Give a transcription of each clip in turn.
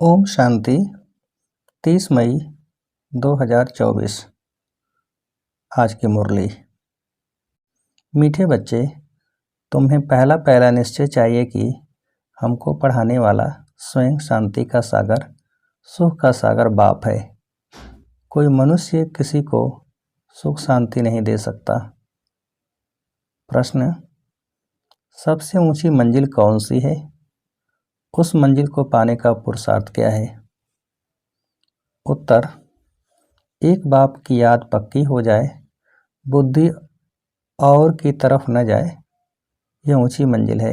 ओम शांति 30 मई 2024। आज की मुरली। मीठे बच्चे, तुम्हें पहला पहला निश्चय चाहिए कि हमको पढ़ाने वाला स्वयं शांति का सागर, सुख का सागर बाप है। कोई मनुष्य किसी को सुख शांति नहीं दे सकता। प्रश्न: सबसे ऊंची मंजिल कौन सी है? उस मंजिल को पाने का पुरुषार्थ क्या है? उत्तर: एक बाप की याद पक्की हो जाए, बुद्धि और की तरफ न जाए, यह ऊंची मंजिल है।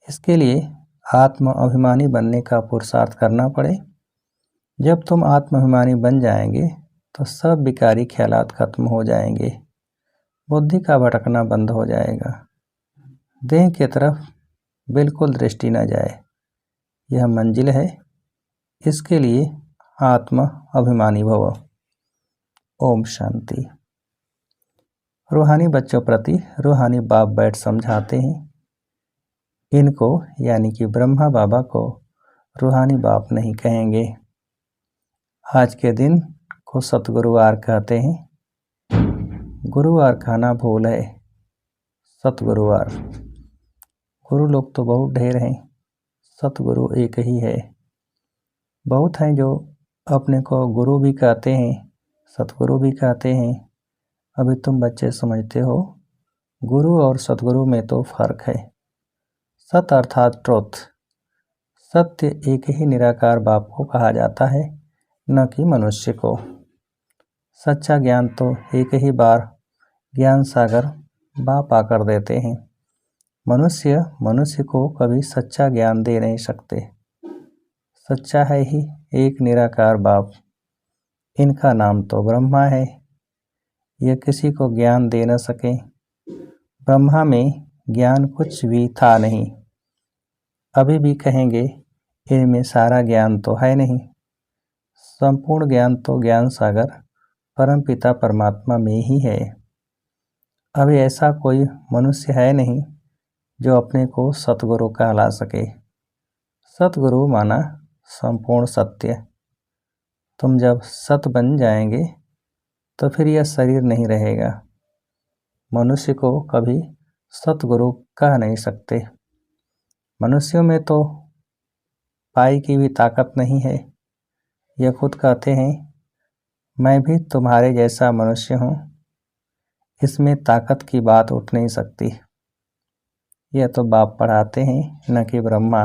इसके लिए आत्म अभिमानी बनने का पुरुषार्थ करना पड़े। जब तुम आत्माभिमानी बन जाएंगे तो सब विकारी ख्यालात खत्म हो जाएंगे, बुद्धि का भटकना बंद हो जाएगा, देह की तरफ बिल्कुल दृष्टि न जाए। यह मंजिल है। इसके लिए आत्म अभिमानी भव। ओम शांति। रूहानी बच्चों प्रति रूहानी बाप बैठ समझाते हैं। इनको यानी कि ब्रह्मा बाबा को रूहानी बाप नहीं कहेंगे। आज के दिन को सतगुरुवार कहते हैं। गुरुवार कहना भूल है। सतगुरुवार। गुरु लोग तो बहुत ढेर हैं, सतगुरु एक ही है। बहुत हैं जो अपने को गुरु भी कहते हैं, सतगुरु भी कहते हैं। अभी तुम बच्चे समझते हो, गुरु और सतगुरु में तो फर्क है। सत अर्थात ट्रुथ, सत्य एक ही निराकार बाप को कहा जाता है, न कि मनुष्य को। सच्चा ज्ञान तो एक ही बार ज्ञान सागर बाप आकर देते हैं। मनुष्य को कभी सच्चा ज्ञान दे नहीं सकते। सच्चा है ही एक निराकार बाप। इनका नाम तो ब्रह्मा है। यह किसी को ज्ञान दे न सके। ब्रह्मा में ज्ञान कुछ भी था नहीं। अभी भी कहेंगे इनमें सारा ज्ञान तो है नहीं। संपूर्ण ज्ञान तो ज्ञान सागर परमपिता परमात्मा में ही है। अभी ऐसा कोई मनुष्य है नहीं जो अपने को सतगुरु कहला सके। सतगुरु माना संपूर्ण सत्य। तुम जब सत बन जाएंगे तो फिर यह शरीर नहीं रहेगा। मनुष्य को कभी सतगुरु कह नहीं सकते। मनुष्यों में तो पाई की भी ताकत नहीं है। यह खुद कहते हैं, मैं भी तुम्हारे जैसा मनुष्य हूँ। इसमें ताकत की बात उठ नहीं सकती। यह तो बाप पढ़ाते हैं, न कि ब्रह्मा।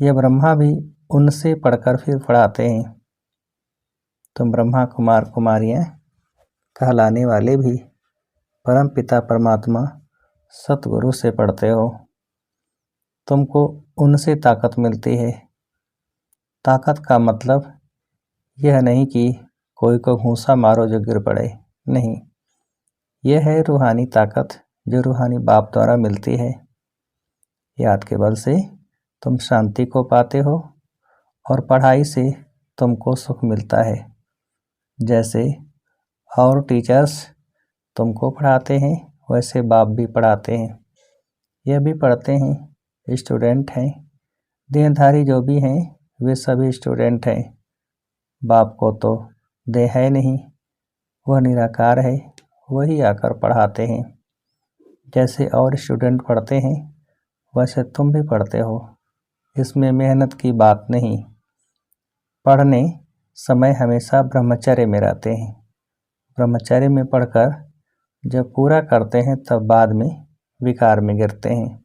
यह ब्रह्मा भी उनसे पढ़कर फिर पढ़ाते हैं। तुम ब्रह्मा कुमार कुमारियाँ कहलाने वाले भी परम पिता परमात्मा सतगुरु से पढ़ते हो। तुमको उनसे ताकत मिलती है। ताकत का मतलब यह नहीं कि कोई को घूंसा मारो जो गिर पड़े, नहीं। यह है रूहानी ताकत जो रूहानी बाप द्वारा मिलती है। याद के बल से तुम शांति को पाते हो और पढ़ाई से तुमको सुख मिलता है। जैसे और टीचर्स तुमको पढ़ाते हैं, वैसे बाप भी पढ़ाते हैं। यह भी पढ़ते हैं, स्टूडेंट हैं। देहधारी जो भी हैं वे सभी स्टूडेंट हैं। बाप को तो देह है नहीं, वह निराकार है, वही आकर पढ़ाते हैं। जैसे और स्टूडेंट पढ़ते हैं वैसे तुम भी पढ़ते हो। इसमें मेहनत की बात नहीं। पढ़ने समय हमेशा ब्रह्मचर्य में रहते हैं। ब्रह्मचर्य में पढ़कर जब पूरा करते हैं तब बाद में विकार में गिरते हैं।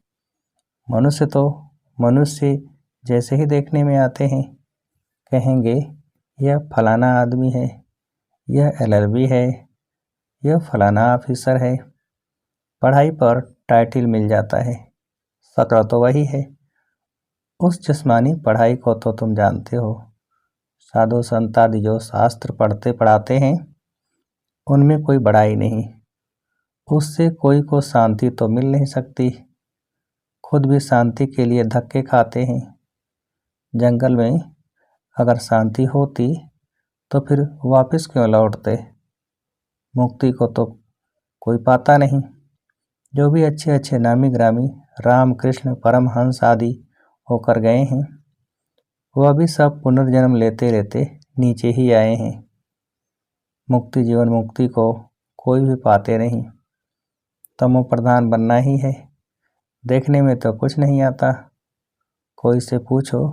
मनुष्य तो मनुष्य जैसे ही देखने में आते हैं, कहेंगे यह फलाना आदमी है, यह LLB है, यह फलाना ऑफिसर है। पढ़ाई पर टाइटल मिल जाता है, शक्ल तो वही है। उस जिस्मानी पढ़ाई को तो तुम जानते हो। साधु संत आदि जो शास्त्र पढ़ते पढ़ाते हैं उनमें कोई बड़ाई नहीं। उससे कोई को शांति तो मिल नहीं सकती। खुद भी शांति के लिए धक्के खाते हैं। जंगल में अगर शांति होती तो फिर वापस क्यों लौटते? मुक्ति को तो कोई पाता नहीं। जो भी अच्छे अच्छे नामी ग्रामी राम कृष्ण परमहंस आदि होकर गए हैं, वह भी सब पुनर्जन्म लेते लेते नीचे ही आए हैं। मुक्ति जीवन मुक्ति को कोई भी पाते नहीं, तमो प्रधान बनना ही है। देखने में तो कुछ नहीं आता। कोई से पूछो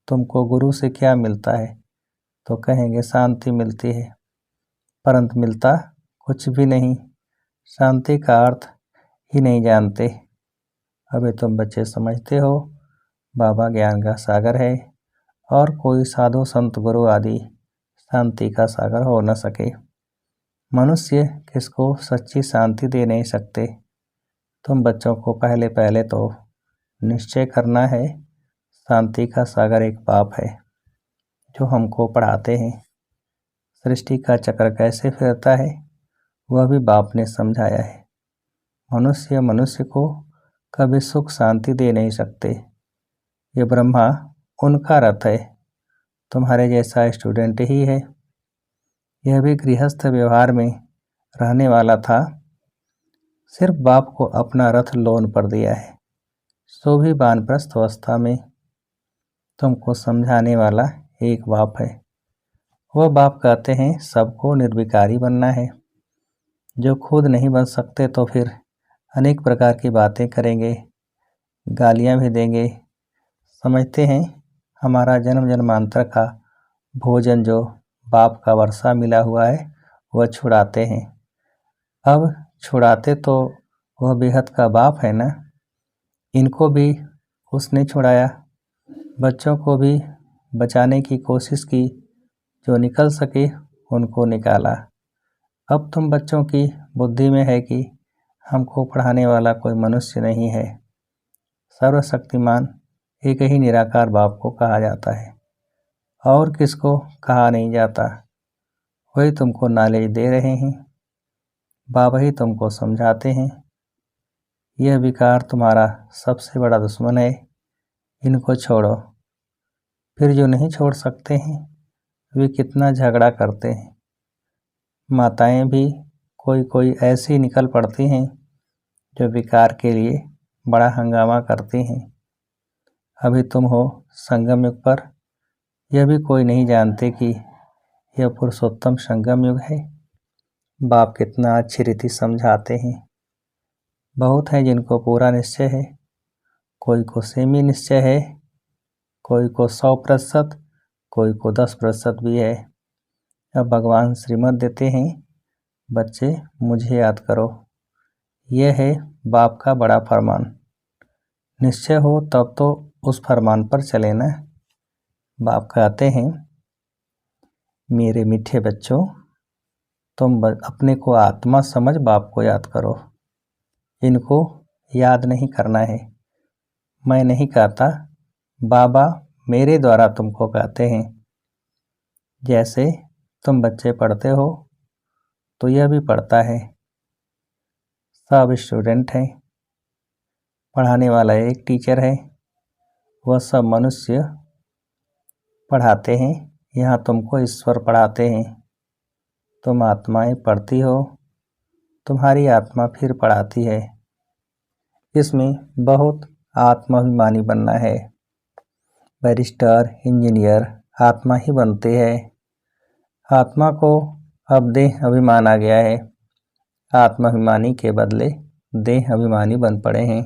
तुमको गुरु से क्या मिलता है तो कहेंगे शांति मिलती है, परंतु मिलता कुछ भी नहीं। शांति का अर्थ ही नहीं जानते। अभी तुम बच्चे समझते हो बाबा ज्ञान का सागर है और कोई साधु संत गुरु आदि शांति का सागर हो न सके। मनुष्य किसको सच्ची शांति दे नहीं सकते। तुम बच्चों को पहले पहले तो निश्चय करना है शांति का सागर एक बाप है जो हमको पढ़ाते हैं। सृष्टि का चक्र कैसे फिरता है वह भी बाप ने समझाया है। मनुष्य मनुष्य को कभी सुख शांति दे नहीं सकते। ये ब्रह्मा उनका रथ है, तुम्हारे जैसा स्टूडेंट ही है। यह भी गृहस्थ व्यवहार में रहने वाला था, सिर्फ बाप को अपना रथ लोन पर दिया है। सो भी वानप्रस्थ अवस्था में तुमको समझाने वाला एक बाप है। वह बाप कहते हैं सबको निर्विकारी बनना है। जो खुद नहीं बन सकते तो फिर अनेक प्रकार की बातें करेंगे, गालियां भी देंगे। समझते हैं हमारा जन्म जन्मांतर का भोजन जो बाप का वर्षा मिला हुआ है वह छुड़ाते हैं। अब छुड़ाते तो वह बेहद का बाप है ना। इनको भी उसने छुड़ाया, बच्चों को भी बचाने की कोशिश की, जो निकल सके उनको निकाला। अब तुम बच्चों की बुद्धि में है कि हमको पढ़ाने वाला कोई मनुष्य नहीं है। सर्वशक्तिमान एक ही निराकार बाप को कहा जाता है और किसको कहा नहीं जाता। वही तुमको नॉलेज दे रहे हैं, बाबा ही तुमको समझाते हैं। यह विकार तुम्हारा सबसे बड़ा दुश्मन है, इनको छोड़ो। फिर जो नहीं छोड़ सकते हैं वे कितना झगड़ा करते हैं। माताएं भी कोई कोई ऐसी निकल पड़ती हैं जो विकार के लिए बड़ा हंगामा करती हैं। अभी तुम हो संगम युग पर, यह भी कोई नहीं जानते कि यह पुरुषोत्तम संगम युग है। बाप कितना अच्छी रीति समझाते हैं। बहुत हैं जिनको पूरा निश्चय है, कोई को सेमी निश्चय है, कोई को 100%, कोई को 10% भी है। अब भगवान श्रीमत देते हैं बच्चे मुझे याद करो। यह है बाप का बड़ा फरमान। निश्चय हो तब तो उस फरमान पर चले ना। बाप कहते हैं मेरे मीठे बच्चों, तुम अपने को आत्मा समझ बाप को याद करो। इनको याद नहीं करना है। मैं नहीं कहता, बाबा मेरे द्वारा तुमको कहते हैं। जैसे तुम बच्चे पढ़ते हो तो यह भी पढ़ता है। सब स्टूडेंट हैं, पढ़ाने वाला एक टीचर है। वह सब मनुष्य पढ़ाते हैं। यहाँ तुमको ईश्वर पढ़ाते हैं। तुम आत्माएं पढ़ती हो, तुम्हारी आत्मा फिर पढ़ाती है। इसमें बहुत आत्माभिमानी बनना है। बैरिस्टर इंजीनियर आत्मा ही बनते हैं। आत्मा को अब देह अभिमान आ गया है। आत्माभिमानी के बदले देह अभिमानी बन पड़े हैं।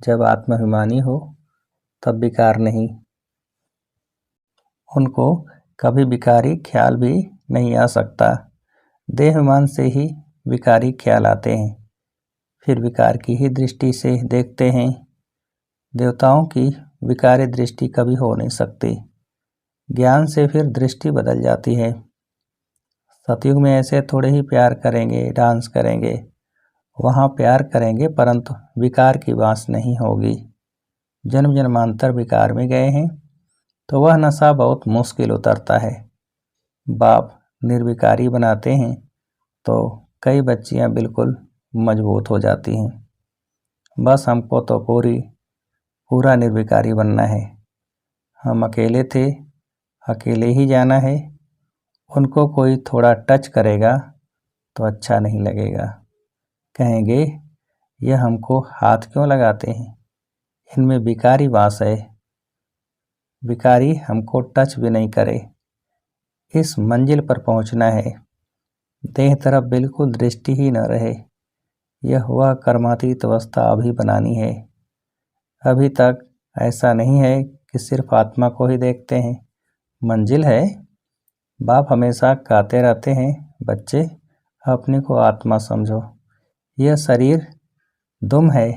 जब आत्माभिमानी हो तब विकार नहीं। उनको कभी विकारी ख्याल भी नहीं आ सकता। देह अभिमान से ही विकारी ख्याल आते हैं, फिर विकार की ही दृष्टि से देखते हैं। देवताओं की विकारी दृष्टि कभी हो नहीं सकती। ज्ञान से फिर दृष्टि बदल जाती है। सतयुग में ऐसे थोड़े ही प्यार करेंगे, डांस करेंगे। वहाँ प्यार करेंगे परंतु विकार की बांस नहीं होगी। जन्म जन्मांतर विकार में गए हैं तो वह नशा बहुत मुश्किल उतरता है। बाप निर्विकारी बनाते हैं तो कई बच्चियां बिल्कुल मजबूत हो जाती हैं। बस हमको तो पूरा निर्विकारी बनना है। हम अकेले थे, अकेले ही जाना है। उनको कोई थोड़ा टच करेगा तो अच्छा नहीं लगेगा। कहेंगे यह हमको हाथ क्यों लगाते हैं, इनमें विकारी वास है। भिखारी हमको टच भी नहीं करे। इस मंजिल पर पहुंचना है, देह तरफ बिल्कुल दृष्टि ही न रहे। यह वह कर्मातीत अवस्था अभी बनानी है। अभी तक ऐसा नहीं है कि सिर्फ आत्मा को ही देखते हैं। मंजिल है। बाप हमेशा कहते रहते हैं, बच्चे अपने को आत्मा समझो। यह शरीर दुम है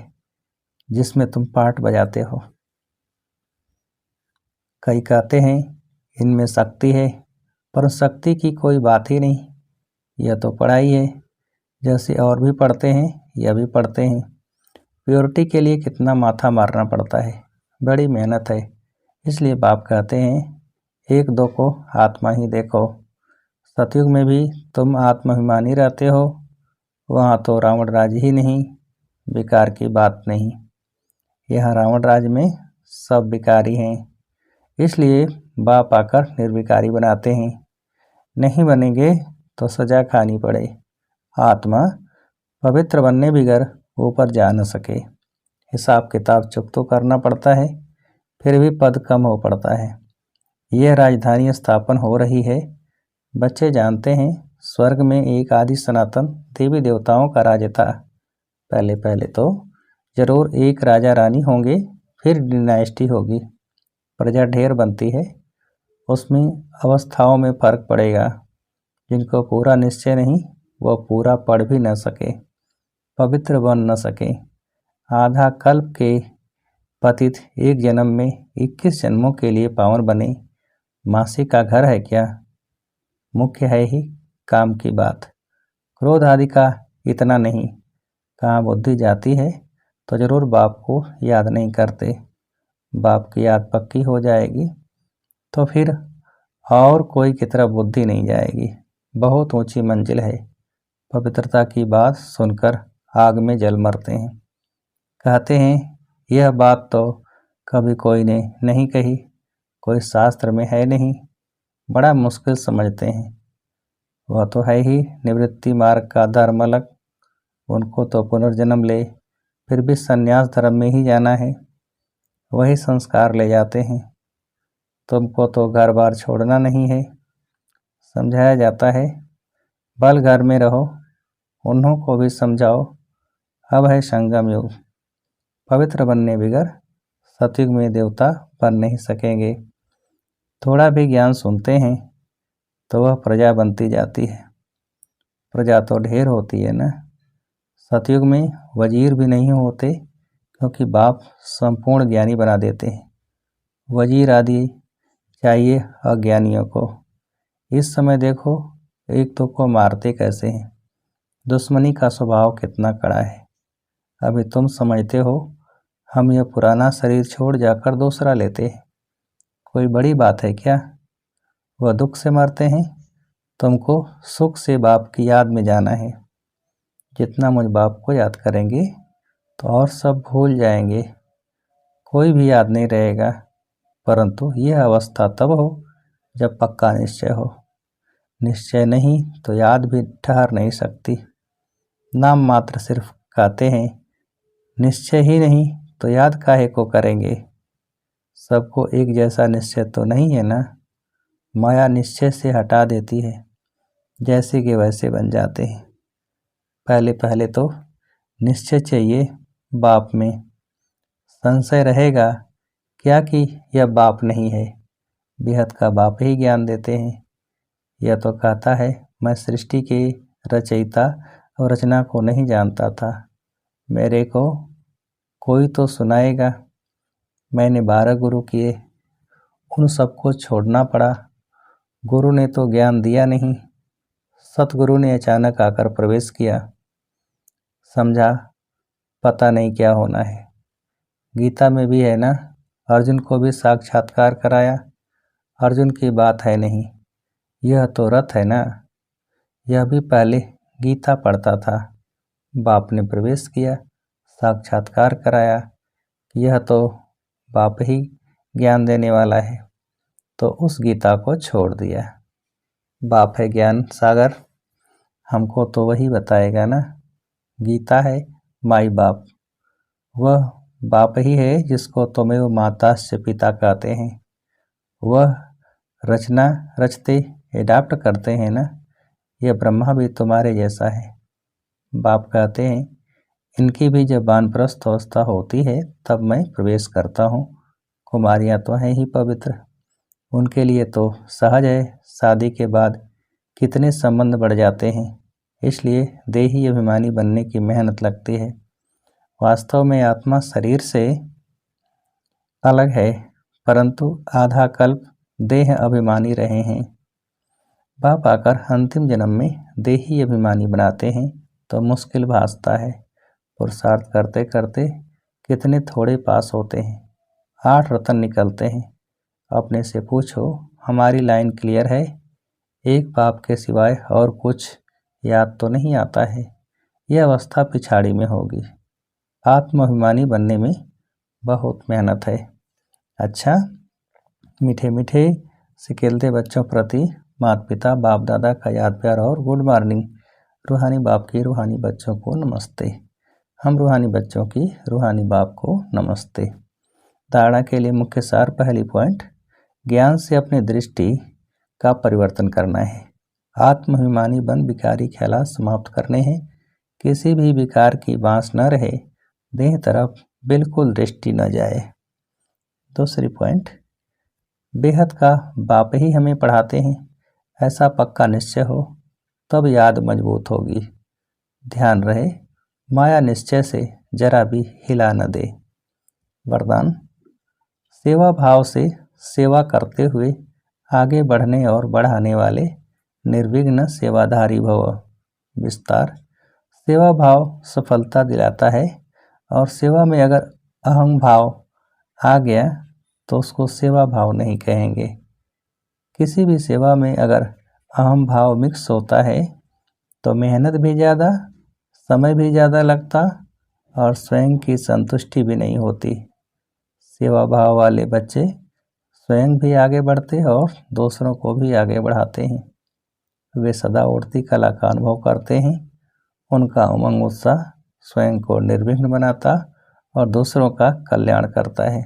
जिसमें तुम पार्ट बजाते हो। कई कहते हैं इनमें शक्ति है, पर शक्ति की कोई बात ही नहीं। यह तो पढ़ाई है, जैसे और भी पढ़ते हैं यह भी पढ़ते हैं। प्योरिटी के लिए कितना माथा मारना पड़ता है, बड़ी मेहनत है। इसलिए बाप कहते हैं एक दो को आत्मा ही देखो। सतयुग में भी तुम आत्माभिमानी रहते हो, वहाँ तो रावण राज ही नहीं, विकार की बात नहीं। यहाँ रावण राज में सब विकारी हैं, इसलिए बाप आकर निर्विकारी बनाते हैं। नहीं बनेंगे तो सजा खानी पड़े। आत्मा पवित्र बनने बिगर ऊपर जा न सके। हिसाब किताब चुप तो करना पड़ता है, फिर भी पद कम हो पड़ता है। यह राजधानी स्थापन हो रही है। बच्चे जानते हैं स्वर्ग में एक आदि सनातन देवी देवताओं का राज्य था। पहले पहले तो जरूर एक राजा रानी होंगे, फिर डिनाइस्टी होगी। प्रजा ढेर बनती है, उसमें अवस्थाओं में फर्क पड़ेगा। जिनको पूरा निश्चय नहीं वह पूरा पढ़ भी न सके, पवित्र बन न सके। आधा कल्प के पतित एक जन्म में 21 जन्मों के लिए पावन बने। मासी का घर है क्या? मुख्य है ही काम की बात। क्रोध आदि का इतना नहीं। कहाँ बुद्धि जाती है तो जरूर बाप को याद नहीं करते। बाप की याद पक्की हो जाएगी तो फिर और कोई की तरफ बुद्धि नहीं जाएगी। बहुत ऊंची मंजिल है। पवित्रता की बात सुनकर आग में जल मरते हैं। कहते हैं यह बात तो कभी कोई ने नहीं कही, कोई शास्त्र में है नहीं। बड़ा मुश्किल समझते हैं। वह तो है ही निवृत्ति मार्ग का धर्म अलग। उनको तो पुनर्जन्म ले, फिर भी संन्यास धर्म में ही जाना है। वही संस्कार ले जाते हैं। तुमको तो घर बार छोड़ना नहीं है। समझाया जाता है बल घर में रहो। उन्हों को भी समझाओ, अब है संगम युग। पवित्र बनने बिगर सतयुग में देवता बन नहीं सकेंगे। थोड़ा भी ज्ञान सुनते हैं तो वह प्रजा बनती जाती है। प्रजा तो ढेर होती है ना। सतयुग में वजीर भी नहीं होते, क्योंकि बाप संपूर्ण ज्ञानी बना देते हैं। वजीर आदि चाहिए अज्ञानियों को। इस समय देखो एक तो को मारते कैसे हैं। दुश्मनी का स्वभाव कितना कड़ा है। अभी तुम समझते हो हम यह पुराना शरीर छोड़ जाकर दूसरा लेते हैं, कोई बड़ी बात है क्या? वह दुख से मरते हैं, तुमको सुख से बाप की याद में जाना है। जितना मुझ बाप को याद करेंगे तो और सब भूल जाएंगे, कोई भी याद नहीं रहेगा। परंतु यह अवस्था तब हो जब पक्का निश्चय हो। निश्चय नहीं तो याद भी ठहर नहीं सकती। नाम मात्र सिर्फ कहते हैं, निश्चय ही नहीं तो याद काहे को करेंगे। सबको एक जैसा निश्चय तो नहीं है ना। माया निश्चय से हटा देती है, जैसे कि वैसे बन जाते हैं। पहले पहले तो निश्चय चाहिए बाप में। संशय रहेगा क्या कि यह बाप नहीं है, बेहद का बाप ही ज्ञान देते हैं। यह तो कहता है मैं सृष्टि के रचयिता और रचना को नहीं जानता था, मेरे को कोई तो सुनाएगा। मैंने 12 गुरु किए, उन सबको छोड़ना पड़ा। गुरु ने तो ज्ञान दिया नहीं, सतगुरु ने अचानक आकर प्रवेश किया। समझा पता नहीं क्या होना है। गीता में भी है ना, अर्जुन को भी साक्षात्कार कराया। अर्जुन की बात है नहीं, यह तो रथ है ना। यह भी पहले गीता पढ़ता था, बाप ने प्रवेश किया, साक्षात्कार कराया। यह तो बाप ही ज्ञान देने वाला है, तो उस गीता को छोड़ दिया। बाप है ज्ञान सागर, हमको तो वही बताएगा ना। गीता है माई बाप, वह बाप ही है जिसको तुम्हें वो माता से पिता कहते हैं। वह रचना रचते एडाप्ट करते हैं ना, यह ब्रह्मा भी तुम्हारे जैसा है। बाप कहते हैं, इनकी भी जब वानप्रस्थ अवस्था होती है तब मैं प्रवेश करता हूँ। कुमारियाँ तो हैं ही पवित्र, उनके लिए तो सहज है। शादी के बाद कितने संबंध बढ़ जाते हैं, इसलिए देही अभिमानी बनने की मेहनत लगती है। वास्तव में आत्मा शरीर से अलग है, परंतु आधा कल्प देह अभिमानी रहे हैं। बाप आकर अंतिम जन्म में देही अभिमानी बनाते हैं तो मुश्किल भासता है। पुरुषार्थ करते करते कितने थोड़े पास होते हैं, 8 रत्न निकलते हैं। अपने से पूछो, हमारी लाइन क्लियर है? एक बाप के सिवाय और कुछ याद तो नहीं आता है। यह अवस्था पिछाड़ी में होगी। आत्माभिमानी बनने में बहुत मेहनत है। अच्छा, मीठे मीठे सिकेलते बच्चों प्रति माता पिता बाप दादा का याद प्यार और गुड मॉर्निंग। रूहानी बाप की रूहानी बच्चों को नमस्ते। हम रूहानी बच्चों की रूहानी बाप को नमस्ते। धारणा के लिए मुख्य सार, पहली पॉइंट, ज्ञान से अपनी दृष्टि का परिवर्तन करना है। आत्माभिमानी बन विकारी ख्याल समाप्त करने हैं। किसी भी विकार की बांस न रहे, देह तरफ बिल्कुल दृष्टि न जाए। दूसरी पॉइंट, बेहद का बाप ही हमें पढ़ाते हैं, ऐसा पक्का निश्चय हो तब याद मजबूत होगी। ध्यान रहे, माया निश्चय से जरा भी हिला न दे। वरदान, सेवा भाव से सेवा करते हुए आगे बढ़ने और बढ़ाने वाले निर्विघ्न सेवाधारी भव। विस्तार, सेवा भाव सफलता दिलाता है और सेवा में अगर अहम भाव आ गया तो उसको सेवा भाव नहीं कहेंगे। किसी भी सेवा में अगर अहम भाव मिक्स होता है तो मेहनत भी ज़्यादा, समय भी ज़्यादा लगता और स्वयं की संतुष्टि भी नहीं होती। सेवा भाव वाले बच्चे स्वयं भी आगे बढ़ते और दूसरों को भी आगे बढ़ाते हैं। वे सदा उड़ती कला का अनुभव करते हैं। उनका उमंग उत्साह स्वयं को निर्विघ्न बनाता और दूसरों का कल्याण करता है।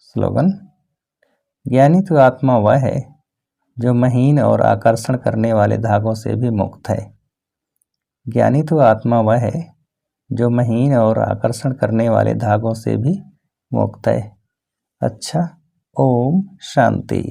स्लोगन, ज्ञानी तो आत्मा वह है जो महीन और आकर्षण करने वाले धागों से भी मुक्त है। ज्ञानी तो आत्मा वह है जो महीन और आकर्षण करने वाले धागों से भी मुक्त है। अच्छा, ओम शांति।